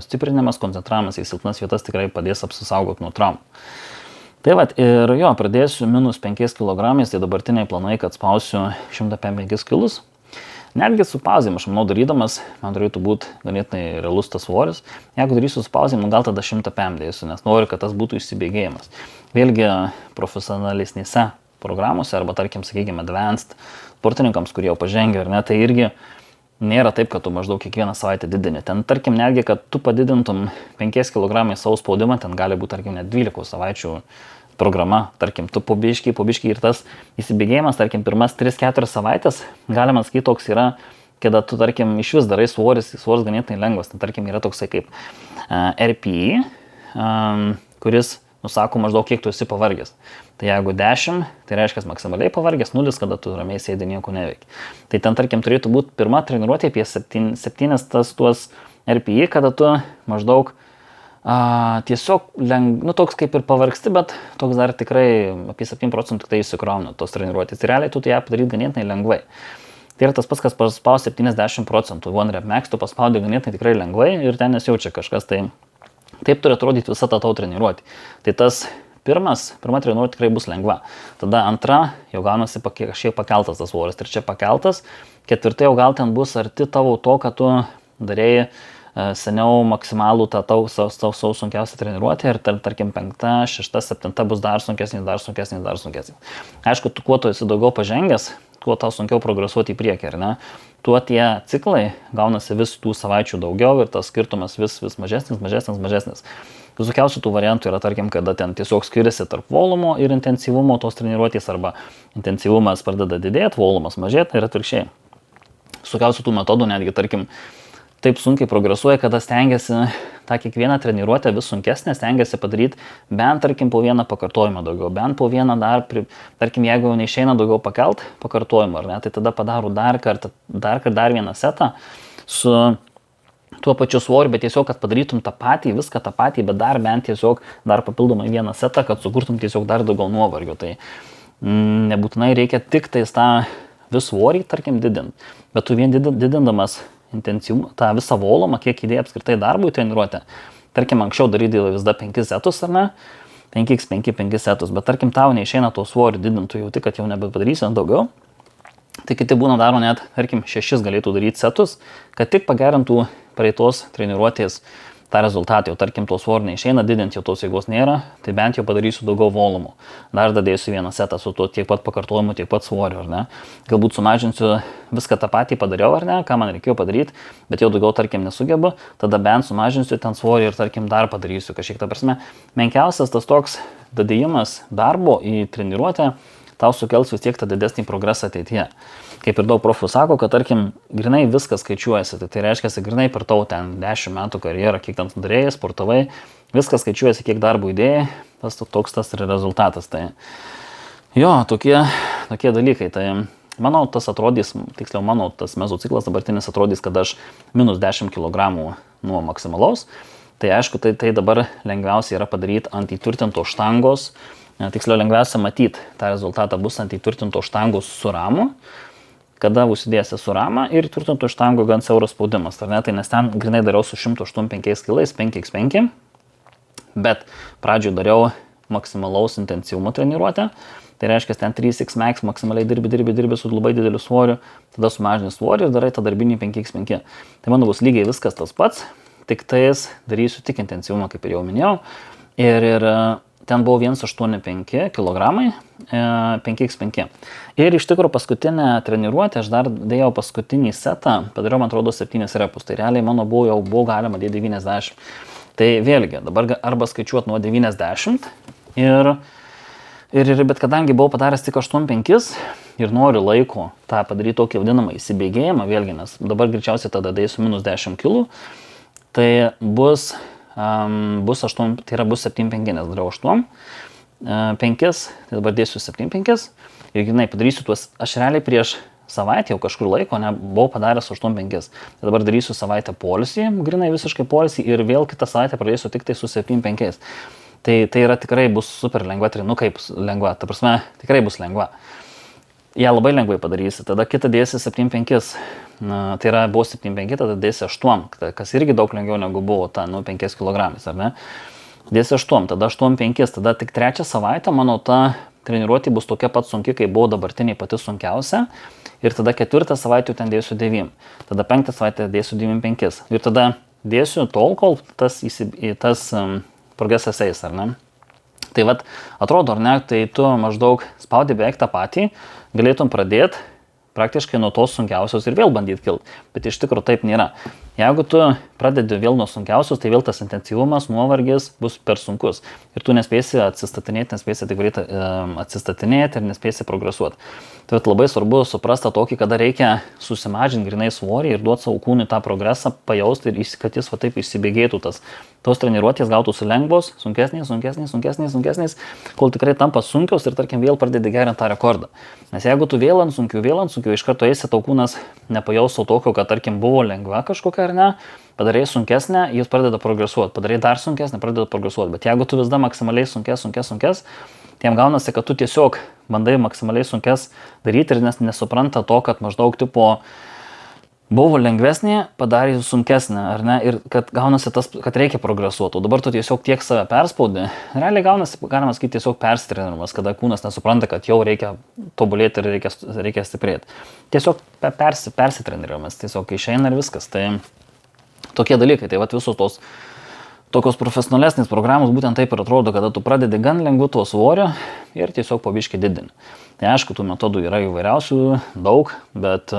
stiprinimas, koncentravimas į silpnas vietas tikrai padės apsisaugoti nuo traumų. Tai ir jo, pradėsiu minus 5 kg, tai dabartiniai planai, kad spausiu 105 kg. Netgi su pauzėm, aš manau, darydamas, man turėtų būti ganėtinai realus tas svoris. Jeigu darysiu su pauzėm, gal tada 105 dėsiu, nes noriu, kad tas būtų įsibėgėjimas. Vėlgi profesionalesnėse programuose, arba tarkim, sakykime, advanced sportininkams, kurie jau pažengia, ar ne, tai irgi nėra taip, kad tu maždaug kiekvieną savaitę didini. Ten, tarkim, netgi, kad tu padidintum 5 kg savo spaudimą, ten gali būti, tarkim, net 12 savaičių programa. Tarkim, tu po biškį ir tas įsibėgėjimas, tarkim, pirmas 3-4 savaitės, galima sakyti, toks yra, kada tu, tarkim, iš vis darai svoris ganėtinai lengvas. Ten, tarkim, yra toksai kaip RPE, kuris nusako maždaug, kiek tu esi pavargęs. Tai jeigu 10, tai reiškia maksimaliai pavargęs, 0, kada tu ramiai sėdi, nieko neveiki. Tai ten, tarkim, turėtų būti pirma treniruotė apie 7 tuos RPE, kada tu maždaug tiesiog toks kaip ir pavargsti, bet toks dar tikrai apie 7% tik tai įsikrauna tos treniruotės. Ir realiai tu ją padaryti ganėtinai lengvai. Tai yra tas pats, kas paspaus 70%. One rep max tu paspaudi ganėtinai tikrai lengvai ir ten nesijaučia kažkas tai. Taip turi atrodyti visą tą tau treniruotį. Tai tas pirma treniruotė tikrai bus lengva. Tada antra jau gaunasi kažkiek pakeltas tas svoris, trečia pakeltas, ketvirta jau gal ten bus arti tavo to, kad tu darėjai seniau maksimalų tą savo sunkiausią treniruotę ir tarkim 5, 6, 7 bus dar sunkesnis. Aišku, kuo tu esi daugiau pažengęs, tuo tau sunkiau progresuoti į priekį, ar ne? Tuo tie ciklai gaunasi vis tų savaičių daugiau ir tas skirtumas vis mažesnis. Visokiausių tų variantų yra, tarkim, kada ten tiesiog skiriasi tarp volumo ir intensyvumo tos treniruotės, arba intensyvumas pradeda didėti, volumas mažėti ir atvirkščiai. Visokiausių tų metodų netgi, tarkim, taip sunkiai progresuoja, kada stengiasi tą kiekvieną treniruotę vis sunkesnę, stengiasi padaryti bent, tarkim, po vieną pakartojimą daugiau, bent po vieną tarkim, jeigu jau neišeina daugiau pakelt pakartojimą, ar ne, tai tada padaro dar vieną setą su tuo pačiu svoriu, bet tiesiog, kad padarytum viską tą patį, bet dar bent tiesiog dar papildomai vieną setą, kad sukurtum tiesiog dar daugiau nuovargio. Tai nebūtinai reikia tik tais tą vis svorį, tarkim, didinti, bet tu vien didindamas intensyvumą, tą visą volumą, kiek įdėjai apskritai darbui treniruotę. Tarkim, anksčiau darydavai visada 5 setus, ar ne? 5x5 setus, bet tarkim, tau neišeina to svorį didinti, jauti, kad jau nebepadarysi daugiau. Tai kiti būna daro net, tarkim, 6 galėtų daryti setus, kad tik pagerintų praeitos treniruotės tą rezultatą. Jau tarkim, to svorio neišeina didinti, jau tos jėgos nėra, tai bent jau padarysiu daugiau volumų. Dar dadėsiu vieną setą su tuo tiek pat pakartojimu, tiek pat svoriu, ar ne? Galbūt sumažinsiu viską tą patį padariau, ar ne, ką man reikėjo padaryti, bet jau daugiau, tarkim, nesugebu, tada bent sumažinsiu ten svorį ir, tarkim, dar padarysiu kažkiek. Ta prasme, menkiausias tas toks dadėjimas darbo į treniruotę tau sukels vis tiek tą didesnį progresą ateityje. Kaip ir daug profų sako, kad, tarkim, grinai viskas skaičiuojasi, tai reiškia, grinai per tau ten 10 metų karjerą, kiek ten darėjai, sportavai, viskas skaičiuojasi, kiek darbo įdėjai, toks tas yra rezultatas. Tai jo, tokie dalykai. Tai manau, tas atrodys, tiksliau mano tas mezociklas dabartinis atrodys, kad aš minus 10 kg nuo maksimalaus. Tai aišku, tai dabar lengviausia yra padaryti ant įtvirtintos štangos. Tiksliau lengviausia matyti tą rezultatą bus ant įtvirtintos štangos su ramu, kada užsidėsi su rama ir įtvirtintų štangų gan siauras spaudimas. Ar ne? Tai nes ten grinai dariau su 185 kg 5x5, bet pradžioje dariau maksimalaus intensyvumo treniruotę. Tai reiškia, ten 3x max maksimaliai dirbi su labai dideliu svoriu, tada sumažini svorį ir darai tą darbinį 5x5. Tai mano bus lygiai viskas tas pats, tik tais darysiu tik intensyvumą, kaip ir jau minėjau. Ir ten buvo 185 kg 5x5. Ir iš tikrųjų paskutinę treniruotę aš dar dėjau paskutinį setą, padariau, man atrodo, 7 repus. Tai realiai mano buvo galima dėti 90. Tai vėlgi, dabar arba skaičiuoti nuo 90 bet kadangi buvau padaręs tik 8-5 ir noriu laiko tą padaryti tokį vadinamą įsibėgėjimą, vėlgi, nes dabar greičiausiai tada dėsiu minus 10 kg, tai bus 8, tai yra bus 7-5, nes dariau 8, 5, tai dabar dėsiu 7-5 ir grinai padarysiu tuos, aš realiai prieš savaitę jau kažkur laiko buvau padaręs 8-5, tai dabar darysiu savaitę poilsį, grinai visiškai poilsį ir vėl kitą savaitę pradėsiu tik tai su 7-5. Tai yra tikrai bus super lengva, kaip lengva, ta prasme tikrai bus lengva. Ja labai lengvai padarysi, tada kitą dėsi 7-5, tai yra buvo 7-5, tada dėsi 8, kas irgi daug lengviau negu buvo ta, 5 kg, ar ne? Dėsi 8, tada 8-5, tada tik 3 savaitę, manau, ta treniruotė bus tokia pat sunki, kaip buvo dabartiniai pati sunkiausia, ir tada 4 savaitę ten dėsiu 9, tada 5 savaitę dėsiu 9-5, ir tada dėsiu tol, kol tas progresas eis, ar ne? Tai vat, atrodo, ar ne, tai tu maždaug spaudi beveik tą patį, galėtum pradėti praktiškai nuo tos sunkiausios ir vėl bandyti kilti, bet iš tikrųjų taip nėra. Jeigu tu pradedi vėl nuo sunkiausios, tai vėl tas intensyvumas, nuovargis bus per sunkus ir tu nespėsi atsistatinėti, nespėsi tik greitai atsistatinėti ir nespėsi progresuoti. Tai labai svarbu suprasti tokį, kada reikia susimažinti grinai svorį ir duoti savo kūnui tą progresą, pajausti ir kad jis va taip išsibėgėtų tos treniruotės gautųsi lengvos, sunkesnės, kol tikrai tampa sunkios ir tarkim vėl pradedi gerinti tą rekordą. Nes jeigu tu vėl ant sunkių, iš karto eisi, tau kūnas nepajaus tokio, kad tarkim buvo lengva kažkokia ar ne, padarai sunkesnę, jis pradeda progresuoti, padarai dar sunkesnę, pradeda progresuoti. Bet jeigu tu vis dar maksimaliai sunkes, tai jam gaunasi, kad tu tiesiog bandai maksimaliai sunkes daryti ir nesupranta to, kad maždaug tipo buvo lengvesnė, padarė sunkesnė, ar ne, ir kad gaunasi tas, kad reikia progresuoti, o dabar tu tiesiog tiek save perspaudi. Realiai gaunasi, galima sakyti, tiesiog persitreniramas, kada kūnas nesupranta, kad jau reikia tobulėti ir reikia stiprėti. Tiesiog persitreniramas, tiesiog išeina ir viskas. Tai tokie dalykai. Tai vat visos tos tokios profesionalesnės programos būtent taip ir atrodo, kada tu pradedi gan lengvu to svorio ir tiesiog po biškį didini. Tai aišku, tų metodų yra įvairiausių, daug, bet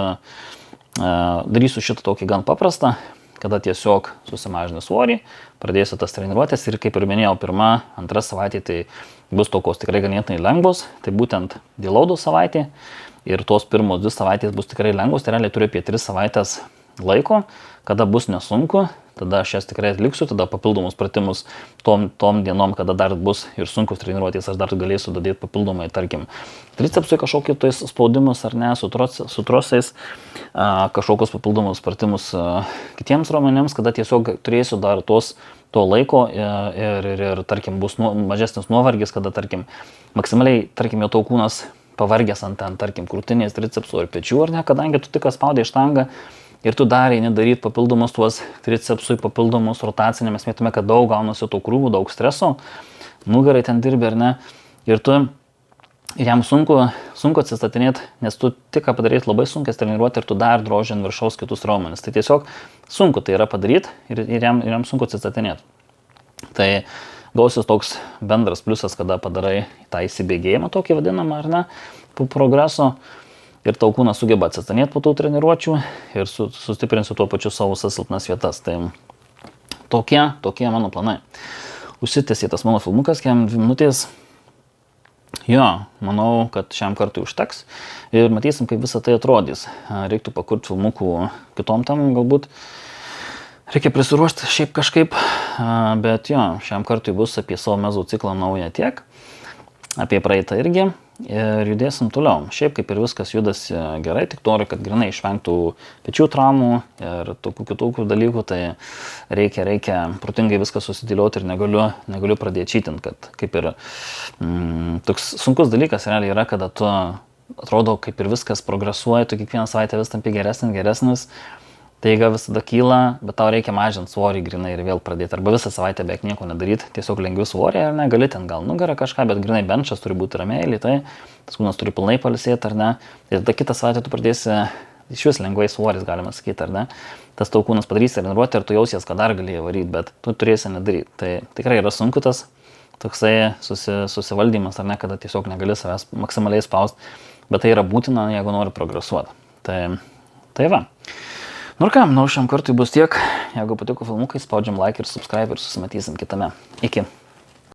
darysiu šitą tokį gan paprastą, kada tiesiog susimažini svorį, pradėsiu tas treniruotės ir kaip ir minėjau, pirma, antra savaitė tai bus tokios tikrai ganėtinai lengvos, tai būtent deloadų savaitė ir tos pirmos 2 savaitės bus tikrai lengvos, tai realiai turiu apie 3 savaitės laiko, kada bus nesunku, tada aš jas tikrai atliksiu, tada papildomus pratimus tom dienom, kada dar bus ir sunkus treniruotės, aš dar galėsiu dadėti papildomai, tarkim, tricepsui kažkokį tais spaudimus ar ne, su trosais, kažkokius papildomus pratimus kitiems raumenėms, kada tiesiog turėsiu dar to laiko ir tarkim, bus mažesnis nuovargis, kada, tarkim, maksimaliai, tarkim, jau tau kūnas pavargęs ant ten, tarkim, krūtinės, tricepsų ir pečių, ar ne, kadangi tu tik spaudai štangą, ir tu dar eini daryti papildomus tuos tricepsui, papildomus rotacinį, mes mėtume, kad daug gaunasi tų krūvų, daug streso, nugarai ten dirbi ar ne, ir jam sunku atsistatinėti, nes tu tik padaryti labai sunkias treniruoti ir tu dar droži ant viršaus kitus raumenis. Tai tiesiog sunku tai yra padaryti ir jam sunku atsistatinėti. Tai gausis toks bendras pliusas, kada padarai tą įsibėgėjimą tokį vadinamą ar ne, po progreso. Ir tau kūnas sugeba atsistanėti po tų treniruočių ir sustiprinsiu tuo pačiu savo silpnas vietas. Tai tokie mano planai. Užsitęsė tas mano filmukas, 2 minutės. Jo, manau, kad šiam kartui užteks ir matysim, kaip visą tai atrodys. Reiktų pakurti filmukų kitom temom galbūt. Reikia prisiruošti šiaip kažkaip, bet jo, šiam kartui bus apie savo mezų ciklą naują tiek, apie praeitą irgi. Ir judėsim toliau. Šiaip kaip ir viskas judasi gerai, tik noriu, kad grinai išvengtų pečių traumų ir tokių kitokių dalykų, tai reikia protingai viską susidėlioti ir negaliu pradėti čytinti, kad kaip ir toks sunkus dalykas realiai yra, kada tu atrodo kaip ir viskas progresuoja, tu kiekvieną savaitę vis tampi geresnis, taiga visada kyla, bet tau reikia mažinti svorį grinai ir vėl pradėti. Arba visą savaitę beveik nieko nedaryti, tiesiog lengviau svorį ar ne, gali ten gal nugarą kažką, bet grinai benčas turi būti ramiai, tai tas kūnas turi pilnai pailsėti ar ne. Ir tada kitą savaitę tu pradėsi iš vis lengvai svoris, galima sakyti, ar ne. Tas tau kūnas padarys treniruotę ir tu jausies, kad dar galėjai varyti, bet tu turėsi nedaryti. Tai tikrai yra sunku tas toksai susivaldymas ar ne, kada tiesiog negali savęs maksimaliai spausti, bet tai yra būtina, jeigu nori progresuoti. Tai va. Nu ir ką, šiam kartui bus tiek. Jeigu patiko filmukai, spaudžiam like ir subscribe ir susimatysim kitame. Iki.